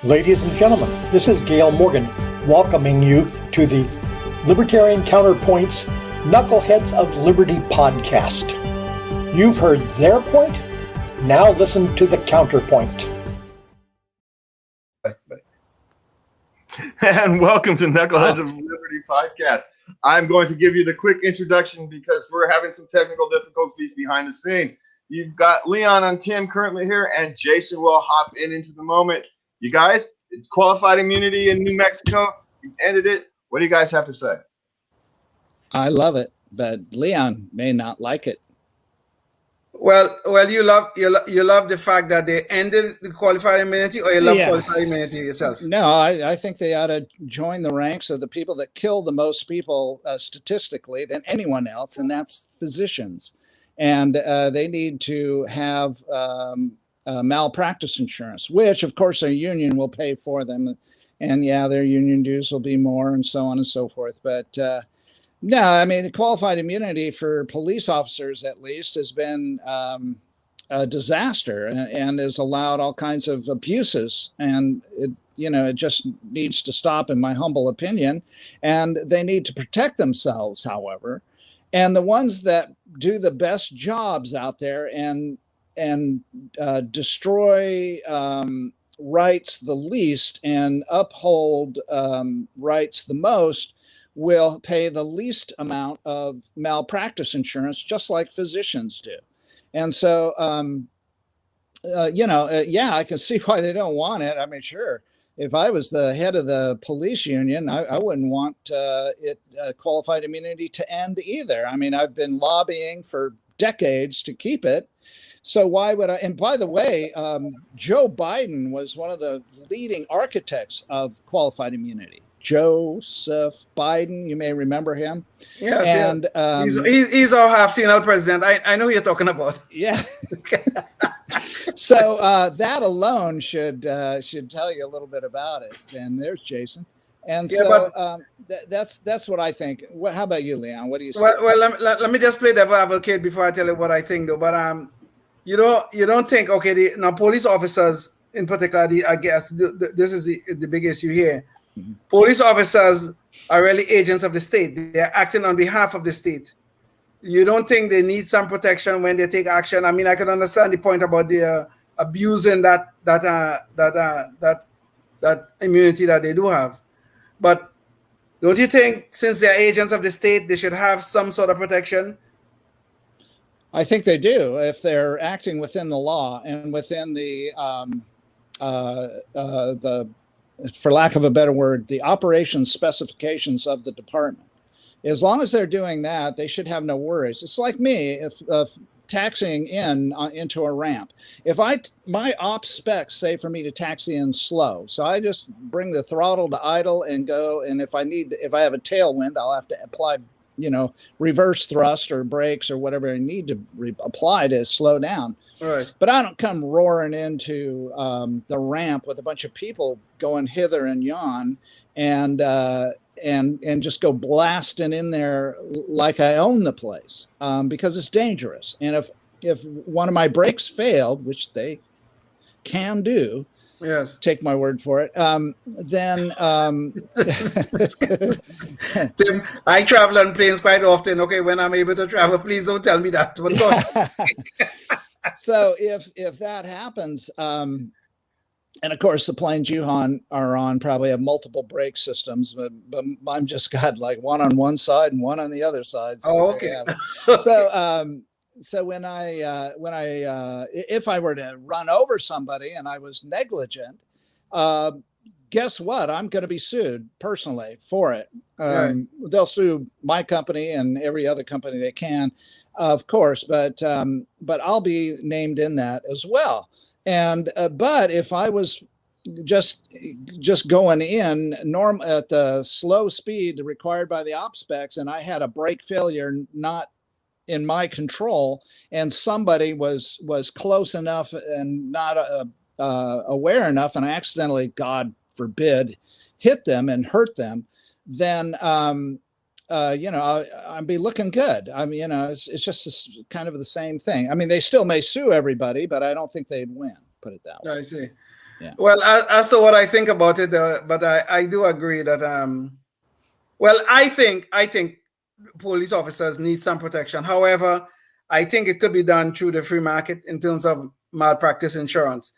Ladies and gentlemen, this is Gail Morgan welcoming you to the Libertarian Counterpoint's Knuckleheads of Liberty podcast. You've heard their point, now listen to the counterpoint. And welcome to Knuckleheads of Liberty podcast. I'm going to give you the quick introduction because we're having some technical difficulties behind the scenes. You've got Leon and Tim currently here, and Jason will hop into the moment. You guys, it's qualified immunity in New Mexico. You've ended it. What do you guys have to say? I love it, but Leon may not like it. Well, you love the fact that they ended the qualified immunity, or you love qualified immunity yourself? No, I think they ought to join the ranks of the people that kill the most people statistically than anyone else, and that's physicians. And they need to have malpractice insurance, which, of course, their union will pay for them. And yeah, their union dues will be more and so on and so forth. But no, I mean, qualified immunity for police officers, at least, has been a disaster and has allowed all kinds of abuses. And it just needs to stop, in my humble opinion. And they need to protect themselves, however. And the ones that do the best jobs out there and destroy rights the least and uphold rights the most will pay the least amount of malpractice insurance, just like physicians do. And so, I can see why they don't want it. I mean, sure, if I was the head of the police union, I wouldn't want qualified immunity to end either. I mean, I've been lobbying for decades to keep it. So why would I? And by the way, Joe Biden was one of the leading architects of qualified immunity. Joseph Biden, you may remember him. Yes, and he's our half-seen president. I know who you're talking about. Yeah. So that alone should tell you a little bit about it. And there's Jason. And that's what I think. How about you, Leon? What do you say? Well, let me just play devil advocate before I tell you what I think, though. But you don't think, okay, now police officers in particular, I guess this is the big issue here. Mm-hmm. Police officers are really agents of the state. They're acting on behalf of the state. You don't think they need some protection when they take action? I mean, I can understand the point about the abusing that immunity that they do have. But don't you think, since they're agents of the state, they should have some sort of protection? I think they do, if they're acting within the law and within the for lack of a better word, the operations specifications of the department. As long as they're doing that, they should have no worries. It's like me, if taxiing into a ramp. If my ops specs say for me to taxi in slow, so I just bring the throttle to idle and go. And if I have a tailwind, I'll have to apply, reverse thrust or brakes or whatever I need to apply to slow down. Right. But I don't come roaring into the ramp with a bunch of people going hither and yon and just go blasting in there like I own the place, because it's dangerous. And if one of my brakes failed, which they can do, yes, take my word for it, then Tim, I travel on planes quite often. Okay, when I'm able to travel, please don't tell me that. So if that happens, and of course the planes you are on probably have multiple brake systems, but I'm just got like one on one side and one on the other side. So oh, okay. So when if I were to run over somebody and I was negligent, guess what? I'm going to be sued personally for it. Right. They'll sue my company and every other company they can, of course, but I'll be named in that as well. And but if I was just going in at the slow speed required by the op specs, and I had a brake failure not in my control, and somebody was close enough and not aware enough, and I accidentally, God forbid, hit them and hurt them, then I'd be looking good. I mean, it's just kind of the same thing. I mean, they still may sue everybody, but I don't think they'd win. Put it that way. I see. Yeah. Well, as to what I think about it, but I do agree that well, I think police officers need some protection. However, I think it could be done through the free market in terms of malpractice insurance,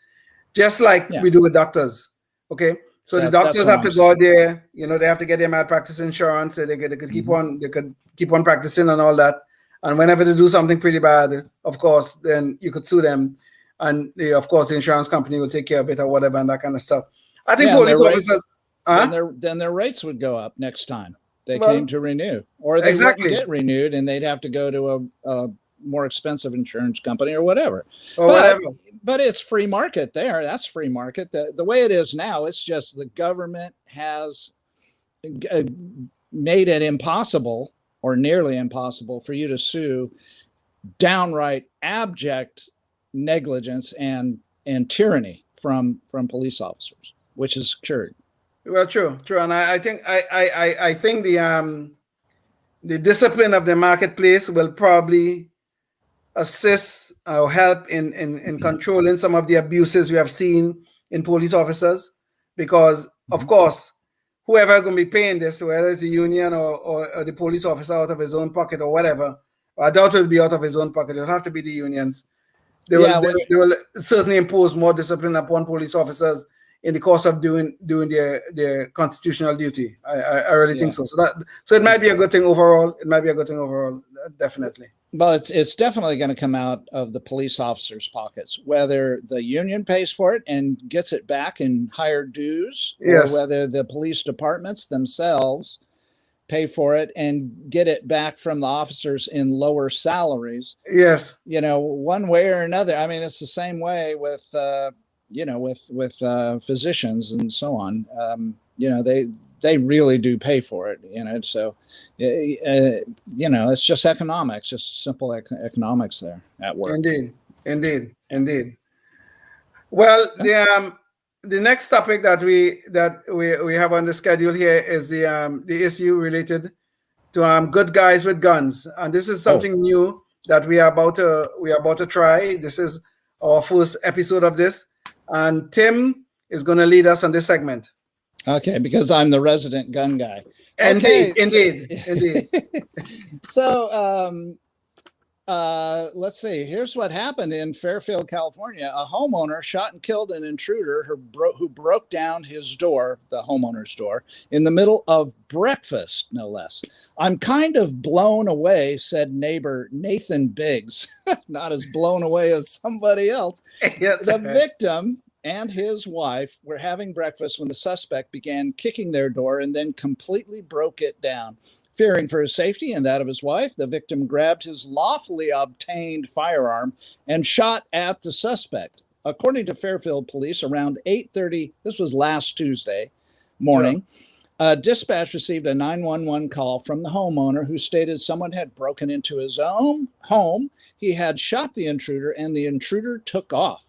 just like we do with doctors. Okay, so the doctors have to go out there. You know, they have to get their malpractice insurance. So they could keep on. They could keep on practicing and all that. And whenever they do something pretty bad, of course, then you could sue them. And of course, the insurance company will take care of it or whatever and that kind of stuff. I think police officers, then their rates would go up next time they came to renew, or they wouldn't get renewed, and they'd have to go to a more expensive insurance company or whatever. But it's free market there. That's free market. The way it is now, it's just the government has made it impossible or nearly impossible for you to sue downright abject negligence and tyranny from police officers, which is cured. Well, true, and I think the discipline of the marketplace will probably assist or help in controlling some of the abuses we have seen in police officers, because of course, whoever is going to be paying this, whether it's the union or the police officer out of his own pocket or whatever, I doubt it will be out of his own pocket. It'll have to be the unions. They will certainly impose more discipline upon police officers in the course of doing their constitutional duty. I really think so. So it might be a good thing overall. Definitely. Well, it's definitely going to come out of the police officers' pockets, whether the union pays for it and gets it back in higher dues, or whether the police departments themselves pay for it and get it back from the officers in lower salaries. Yes. You know, one way or another. I mean, it's the same way with, with physicians and so on. They really do pay for it, so, it's just economics, just simple economics there at work. Indeed. Well, the next topic that we have on the schedule here is the issue related to good guys with guns, and this is something new that we are about to try. This is our first episode of this, and Tim is going to lead us on this segment. Okay, because I'm the resident gun guy. Indeed. So, let's see. Here's what happened in Fairfield, California. A homeowner shot and killed an intruder who broke down his door, the homeowner's door, in the middle of breakfast, no less. I'm kind of blown away, said neighbor Nathan Biggs. Not as blown away as somebody else. The victim and his wife were having breakfast when the suspect began kicking their door and then completely broke it down. Fearing for his safety and that of his wife, the victim grabbed his lawfully obtained firearm and shot at the suspect. According to Fairfield police, around 8:30, this was last Tuesday morning, dispatch received a 911 call from the homeowner who stated someone had broken into his own home. He had shot the intruder and the intruder took off.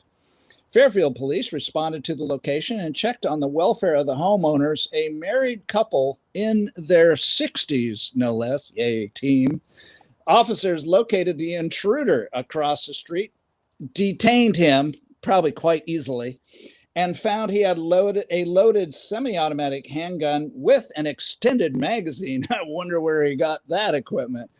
Fairfield police responded to the location and checked on the welfare of the homeowners, a married couple in their 60s, no less. Yay, team. Officers located the intruder across the street, detained him, probably quite easily, and found he had a loaded semi-automatic handgun with an extended magazine. I wonder where he got that equipment.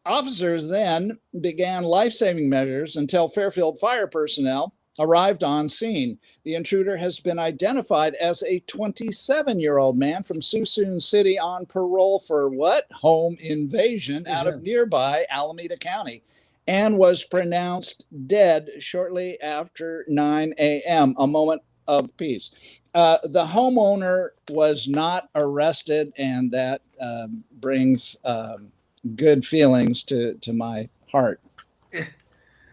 Officers then began life-saving measures until Fairfield fire personnel arrived on scene. The intruder has been identified as a 27-year-old man from Suisun City on parole for what? Home invasion out of nearby Alameda County, and was pronounced dead shortly after 9 a.m., a moment of peace. The homeowner was not arrested, and that brings good feelings to my heart.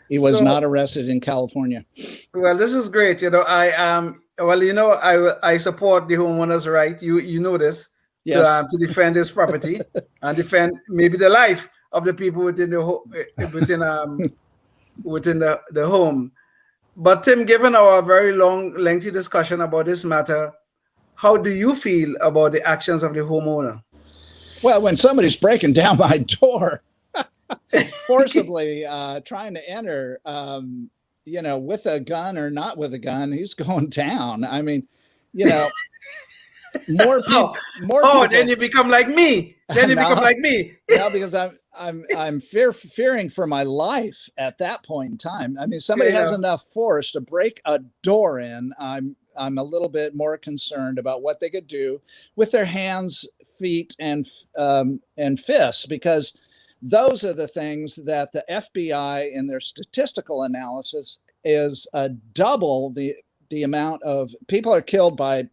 He was not arrested in California. Well, this is great. I support the homeowner's right. You know this, to defend his property and defend maybe the life of the people within the home. But Tim, given our very long, lengthy discussion about this matter, how do you feel about the actions of the homeowner? Well, when somebody's breaking down my door, forcibly trying to enter, you know, with a gun or not with a gun, he's going down. I mean, you know, more people. Then you become like me. Then you become like me. No, because I'm fearing for my life at that point in time. I mean, somebody has enough force to break a door in. I'm a little bit more concerned about what they could do with their hands, feet, and fists, because those are the things that the FBI in their statistical analysis is double the amount of people are killed by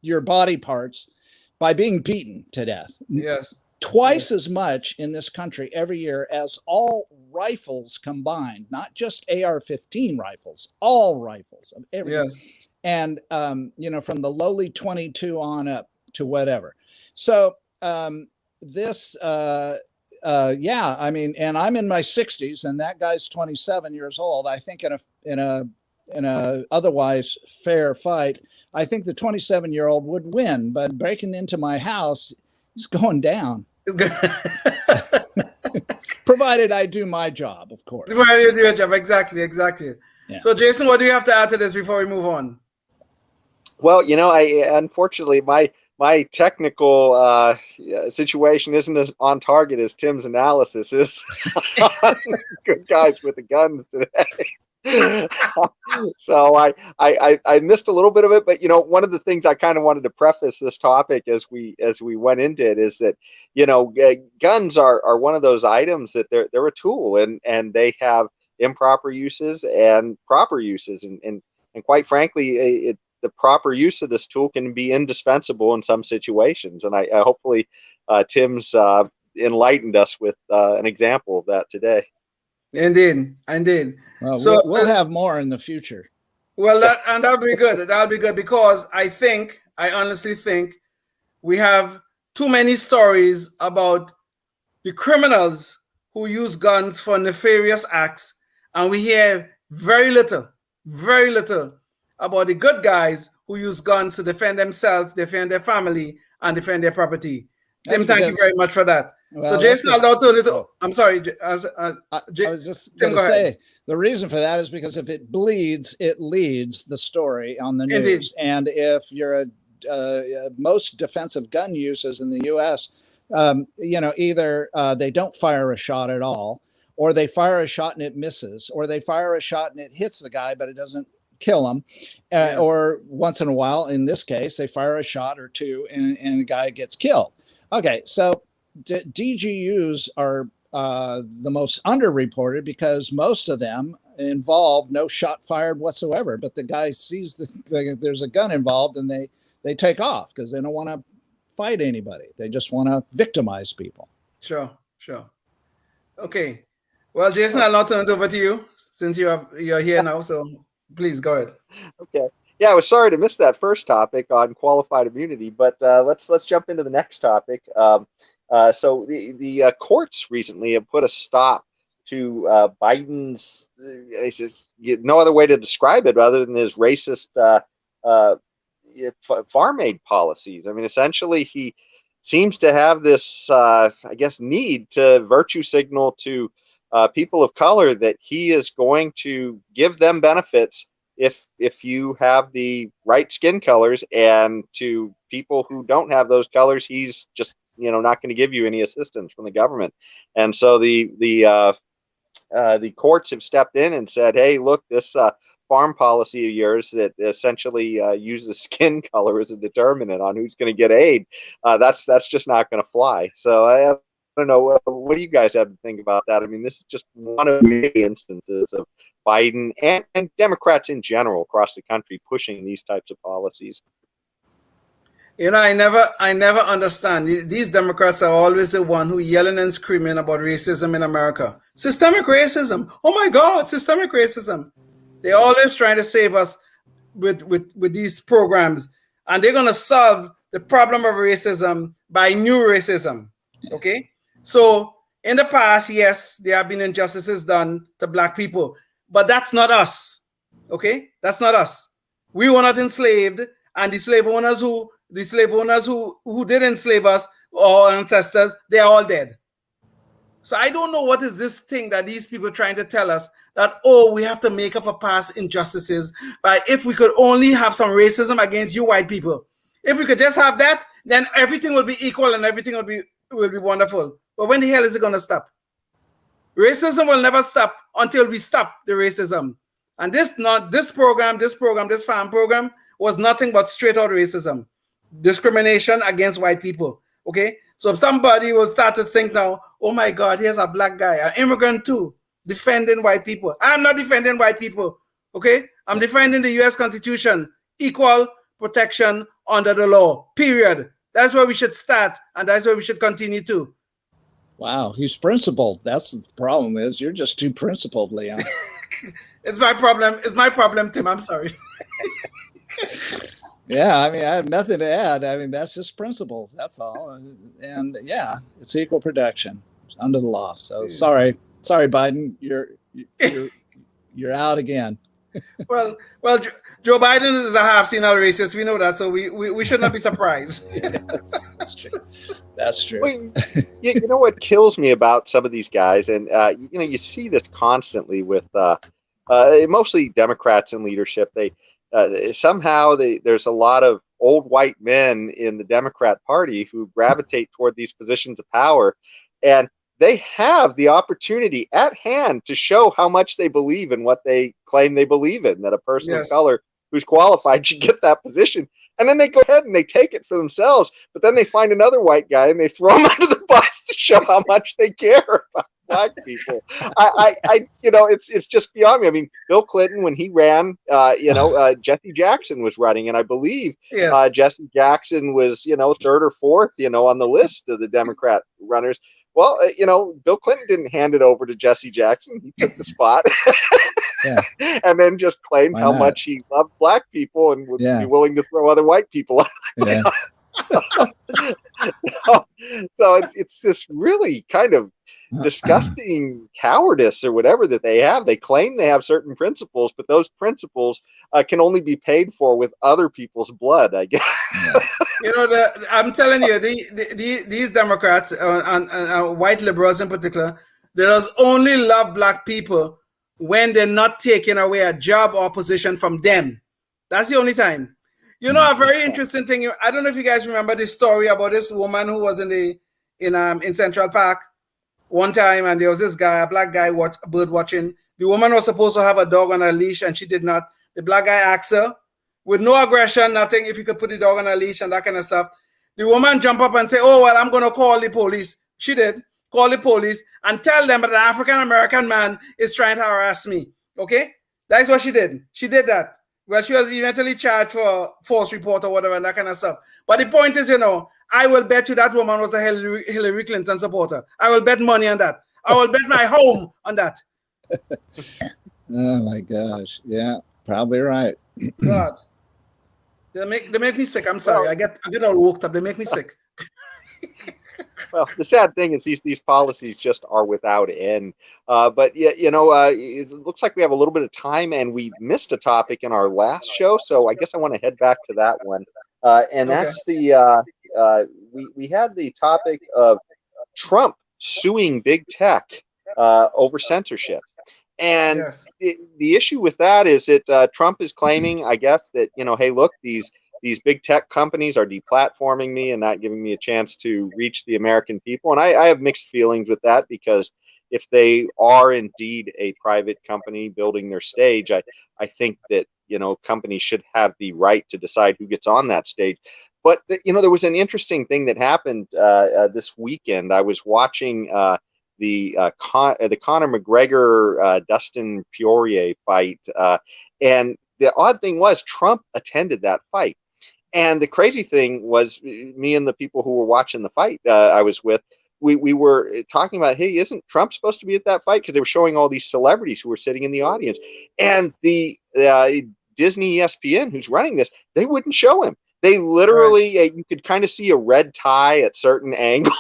your body parts by being beaten to death. Yes. Twice as much in this country every year as all rifles combined, not just AR-15 rifles, all rifles of everything. Yes. And, you know, from the lowly 22 on up to whatever. So yeah, I mean, and I'm in my 60s and that guy's 27 years old. I think in a otherwise fair fight, I think the 27-year-old would win, but breaking into my house, he's going down. Provided I do my job, of course. Provided you do your job, exactly. Yeah. So, Jason, what do you have to add to this before we move on? Well, you know, unfortunately my technical situation isn't as on target as Tim's analysis is. Good guys with the guns today. So I missed a little bit of it, but you know, one of the things I kind of wanted to preface this topic as we went into it is that, you know, guns are one of those items that they're a tool, and they have improper uses and proper uses, and quite frankly, the proper use of this tool can be indispensable in some situations, and I hopefully Tim's enlightened us with an example of that today. Indeed. Well, so we'll have more in the future. Well, that'll be good. That'll be good, because I honestly think we have too many stories about the criminals who use guns for nefarious acts, and we hear very little about the good guys who use guns to defend themselves, defend their family, and defend their property. Tim, thank you very much for that. Well, so, Jason, I'm sorry. I was just going to say, the reason for that is because if it bleeds, it leads the story on the news. Indeed. And if you're most defensive gun uses in the U.S., you know, either they don't fire a shot at all, or they fire a shot and it misses, or they fire a shot and it hits the guy, but it doesn't kill him. Or once in a while, in this case, they fire a shot or two and the guy gets killed. Okay, so DGUs are the most underreported because most of them involve no shot fired whatsoever. But the guy sees there's a gun involved, and they take off because they don't want to fight anybody. They just want to victimize people. Sure. Okay. Well, Jason, I'll now turn it over to you since you're here now. So please go ahead. Okay. Yeah, I was sorry to miss that first topic on qualified immunity, but let's jump into the next topic. So the courts recently have put a stop to Biden's, no other way to describe it other than his racist farm aid policies. I mean, essentially, he seems to have this, I guess, need to virtue signal to people of color that he is going to give them benefits if you have the right skin colors, and to people who don't have those colors, he's just, you know, not going to give you any assistance from the government. And so the courts have stepped in and said, hey, look, this farm policy of yours that essentially uses skin color as a determinant on who's going to get aid, that's just not going to fly. So I don't know. What do you guys have to think about that? I mean, this is just one of many instances of Biden and Democrats in general across the country pushing these types of policies. You know, I never understand. These Democrats are always the one who yelling and screaming about racism in America. Systemic racism. Oh my God, systemic racism. They're always trying to save us with these programs, and they're gonna solve the problem of racism by new racism. Okay. So in the past, yes, there have been injustices done to Black people, but that's not us. Okay, that's not us. We were not enslaved, and the slave owners who did enslave us, our ancestors, they are all dead. So I don't know what is this thing that these people trying to tell us that, oh, we have to make up for past injustices by if we could only have some racism against you white people. If we could just have that, then everything will be equal and everything will be wonderful. But when the hell is it going to stop? Racism will never stop until we stop the racism. And this farm program was nothing but straight out racism, discrimination against white people. Okay, so if somebody will start to think now, oh my God, here's a black guy, an immigrant too, defending white people. I'm not defending white people. Okay, I'm defending the U.S. Constitution, equal protection under the law. Period. That's where we should start, and that's where we should continue to. Wow, he's principled. That's the problem. Is you're just too principled, Leon. It's my problem. It's my problem, Tim. I'm sorry. Yeah, I mean, I have nothing to add. I mean, that's just principles. That's all. And yeah, it's equal protection under the law. So sorry, Biden, you're out again. Well, Joe Biden is a half-senile racist. We know that, so we should not be surprised. Yes, that's true. That's true. Well, you know what kills me about some of these guys, and you see this constantly with mostly Democrats in leadership. They somehow there's a lot of old white men in the Democrat Party who gravitate toward these positions of power, and they have the opportunity at hand to show how much they believe in what they claim they believe in, that a person of color who's qualified should get that position. And then they go ahead and they take it for themselves, but then they find another white guy and they throw him under the bus to show how much they care about black people. It's just beyond me. I mean, Bill Clinton, when he ran, Jesse Jackson was running, and I believe Jesse Jackson was, third or fourth, on the list of the Democrat runners. Well, Bill Clinton didn't hand it over to Jesse Jackson. He took the spot and then just claimed how much he loved black people and would be willing to throw other white people out. Yeah. So it's this really kind of disgusting cowardice or whatever that they have. They claim they have certain principles, but those principles can only be paid for with other people's blood, I guess. I'm telling you, these Democrats and white liberals in particular, they just only love black people when they're not taking away a job or position from them. That's the only time. A very interesting thing. I don't know if you guys remember this story about this woman who was in Central Park one time, and there was this guy, a black guy, bird watching. The woman was supposed to have a dog on a leash, and she did not. The black guy asked her, with no aggression, nothing, if you could put the dog on a leash and that kind of stuff. The woman jumped up and said, "Oh, well, I'm going to call the police." She did. Call the police and tell them that an African-American man is trying to harass me. Okay? That's what she did. She did that. Well, she was eventually charged for false report or whatever and that kind of stuff. But the point is, I will bet you that woman was a Hillary Clinton supporter. I will bet money on that. I will bet my home on that. Oh my gosh. Yeah, probably right. God. They make me sick. I'm sorry. I get all worked up. They make me sick. Well, the sad thing is these policies just are without end. But it looks like we have a little bit of time, and we missed a topic in our last show, so I guess I want to head back to that one. And that's we had the topic of Trump suing big tech over censorship. And the issue with that is that Trump is claiming, I guess, that, hey, look, these big tech companies are deplatforming me and not giving me a chance to reach the American people. And I have mixed feelings with that, because if they are indeed a private company building their stage, I think that, companies should have the right to decide who gets on that stage. But, there was an interesting thing that happened this weekend. I was watching the Conor McGregor Dustin Poirier fight, and the odd thing was Trump attended that fight. And the crazy thing was, me and the people who were watching the fight I was with, we were talking about, hey, isn't Trump supposed to be at that fight? Because they were showing all these celebrities who were sitting in the audience. And the Disney ESPN, who's running this, they wouldn't show him. They literally, you could kind of see a red tie at certain angles.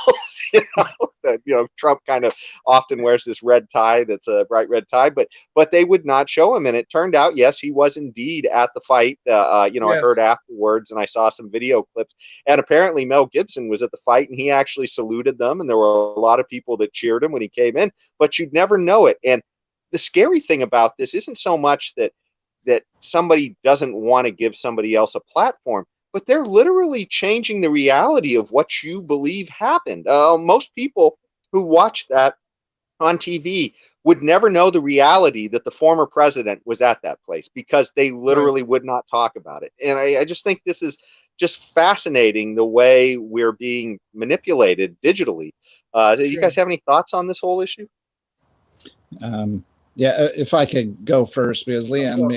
Trump kind of often wears this red tie that's a bright red tie, but they would not show him. And it turned out, yes, he was indeed at the fight. I heard afterwards, and I saw some video clips. And apparently Mel Gibson was at the fight, and he actually saluted them. And there were a lot of people that cheered him when he came in, but you'd never know it. And the scary thing about this isn't so much that somebody doesn't want to give somebody else a platform, but they're literally changing the reality of what you believe happened. Most people who watch that on TV would never know the reality that the former president was at that place, because they literally would not talk about it. And I just think this is just fascinating, the way we're being manipulated digitally. Do you guys have any thoughts on this whole issue? If I could go first, because Leon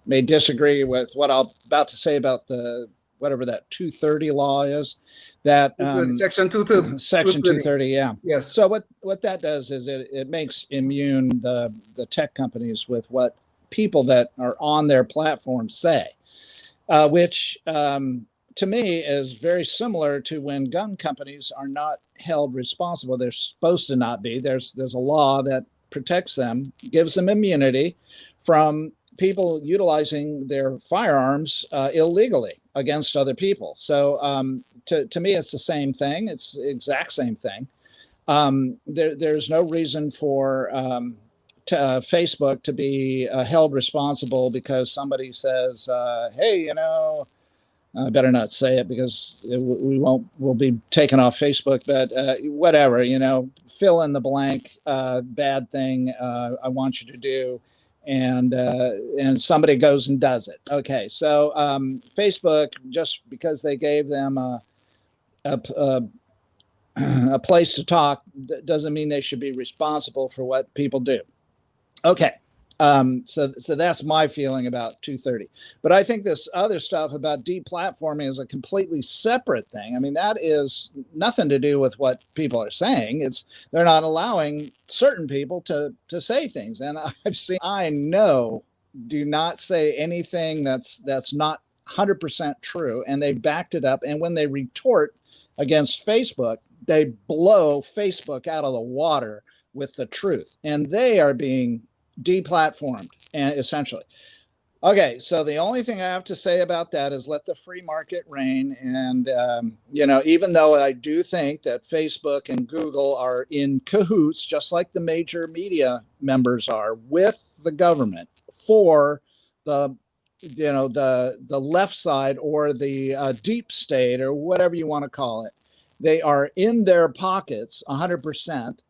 may disagree with what I'm about to say about the whatever that 230 law is, that Section 230. Section 230, yeah. Yes. So what that does is it makes immune the tech companies with what people that are on their platform say, which to me is very similar to when gun companies are not held responsible. They're supposed to not be. There's a law that protects them, gives them immunity from people utilizing their firearms illegally against other people. So to me, it's the same thing. It's the exact same thing. There's no reason for Facebook to be held responsible because somebody says, hey, I better not say it because we'll be taken off Facebook, but whatever, fill in the blank, bad thing I want you to do. And somebody goes and does it. Okay, so Facebook, just because they gave them a place to talk, doesn't mean they should be responsible for what people do. Okay, so that's my feeling about 230. But I think this other stuff about deplatforming is a completely separate thing. I mean, that is nothing to do with what people are saying. They're not allowing certain people to say things. And I know, do not say anything that's not 100% true. And they backed it up. And when they retort against Facebook, they blow Facebook out of the water with the truth. And they are being deplatformed, and essentially. Okay, so the only thing I have to say about that is let the free market reign. And even though I do think that Facebook and Google are in cahoots, just like the major media members are, with the government for the left side or the deep state or whatever you want to call it, they are in their pockets 100%.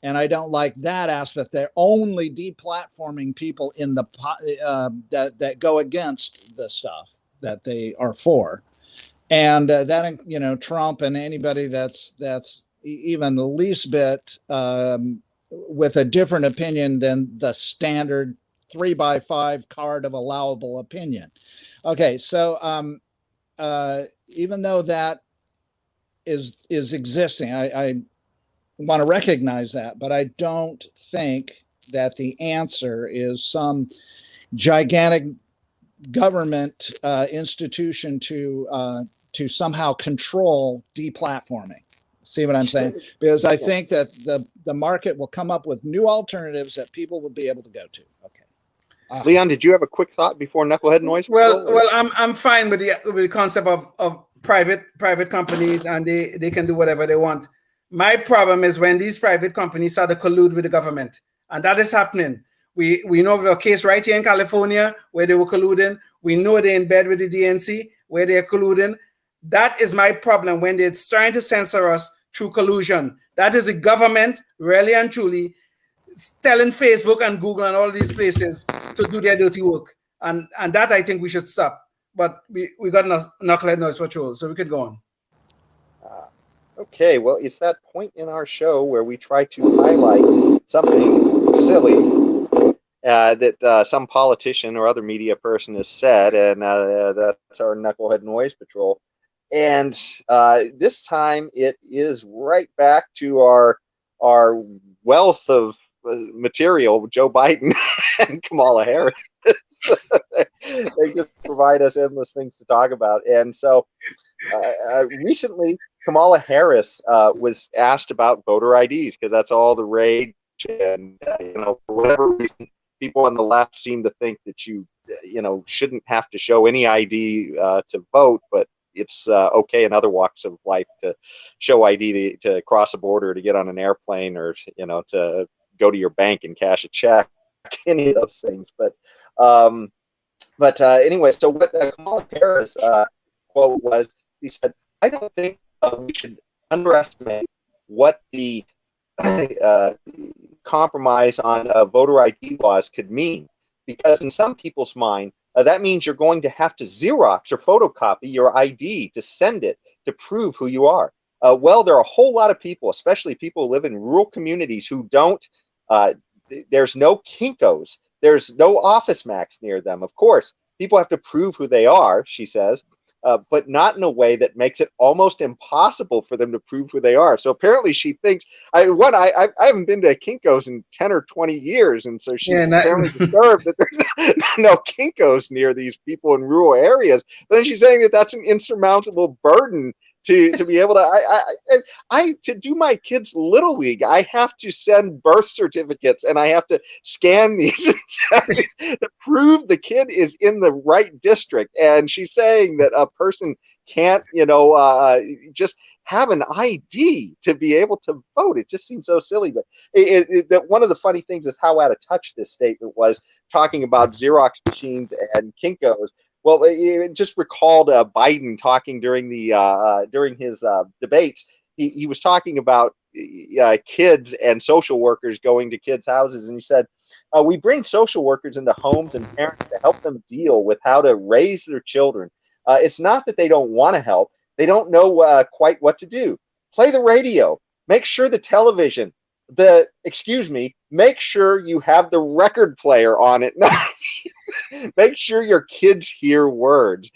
And I don't like that aspect. They're only deplatforming people in the that go against the stuff that they are for, and that Trump and anybody that's even the least bit with a different opinion than the standard 3x5 card of allowable opinion. Okay, so even though that is existing, I want to recognize that, but I don't think that the answer is some gigantic government institution to somehow control deplatforming. See what I'm saying? Because I think that the market will come up with new alternatives that people will be able to go to. Okay. Leon, did you have a quick thought before Knucklehead Noise? Well, I'm fine with the concept of private companies, and they can do whatever they want. My problem is when these private companies start to collude with the government, and that is happening. We know of a case right here in California where they were colluding. We know they're in bed with the DNC where they're colluding. That is my problem when they're trying to censor us through collusion. That is the government, really and truly, telling Facebook and Google and all these places to do their dirty work. And that I think we should stop. But we got Knucklehead Noise Patrol, so we could go on. Okay, well, it's that point in our show where we try to highlight something silly that some politician or other media person has said, and that's our Knucklehead Noise Patrol. And this time it is right back to our wealth of material, Joe Biden and Kamala Harris. They just provide us endless things to talk about. And so recently, Kamala Harris was asked about voter IDs because that's all the rage. And, for whatever reason, people on the left seem to think that you shouldn't have to show any ID to vote, but it's okay in other walks of life to show ID to cross a border, to get on an airplane, or to go to your bank and cash a check, any of those things. But anyway, so what Kamala Harris quote was, he said, "I don't think we should underestimate what the compromise on voter ID laws could mean, because in some people's mind, that means you're going to have to Xerox or photocopy your ID to send it to prove who you are." Well, there are a whole lot of people, especially people who live in rural communities, who don't, there's no Kinkos, there's no OfficeMax near them. Of course, people have to prove who they are, she says, but not in a way that makes it almost impossible for them to prove who they are. So apparently she thinks, I haven't been to Kinkos in 10 or 20 years, and so she's apparently disturbed that there's no Kinkos near these people in rural areas. But then she's saying that that's an insurmountable burden to be able to, to do my kids' Little League, I have to send birth certificates and I have to scan these to prove the kid is in the right district. And she's saying that a person can't, just have an ID to be able to vote. It just seems so silly. But that one of the funny things is how out of touch this statement was, talking about Xerox machines and Kinkos. Well, it just recalled Biden talking during his debates. He was talking about kids and social workers going to kids' houses, and he said, "We bring social workers into homes and parents to help them deal with how to raise their children. It's not that they don't want to help; they don't know quite what to do. Play the radio. Make sure the television. Make sure you have the record player on it. Make sure your kids hear words."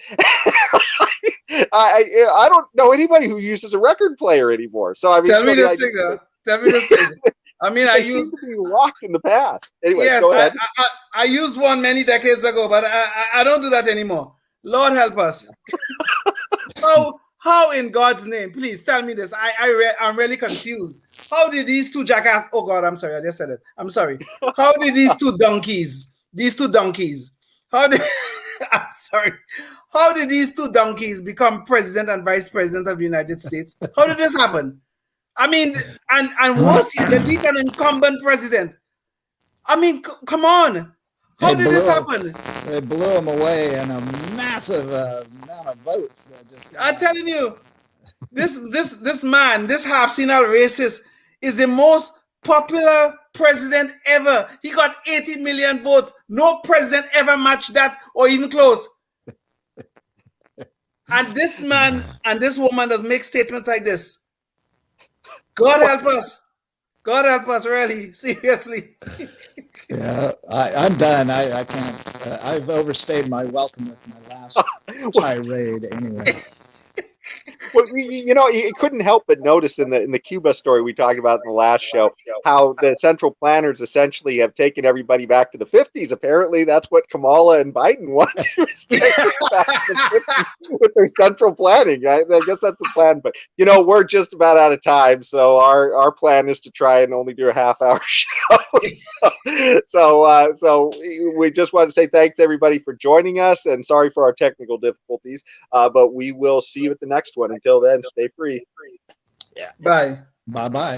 I don't know anybody who uses a record player anymore. So I mean, tell me this thing. Tell me this thing. I mean, I used to be locked in the past. Anyway, yes, go ahead. I used one many decades ago, but I don't do that anymore. Lord help us. How in God's name, please tell me this. I'm really confused. How did these two jackasses, oh God, I'm sorry, I just said it. I'm sorry. How did these two donkeys, I'm sorry. How did these two donkeys become president and vice president of the United States? How did this happen? I mean, and worse, they beat an incumbent president. I mean, come on. How did this happen? They blew him away in a massive amount of votes. I'm telling you, this man, this half-senile racist, is the most popular president ever. He got 80 million votes. No president ever matched that or even close. And this man and this woman does make statements like this. God help us. God help us, really, seriously. Yeah, I'm done. I can't. I've overstayed my welcome with my last tirade anyway. Well, you couldn't help but notice in the Cuba story we talked about in the last show how the central planners essentially have taken everybody back to the 50s. Apparently, that's what Kamala and Biden want to take it back to the 50s with their central planning. I guess that's the plan. But we're just about out of time, so our plan is to try and only do a half-hour show. So we just want to say thanks everybody for joining us, and sorry for our technical difficulties. But we will see you at the next one. Until then, stay free. Yeah. Bye. Bye-bye.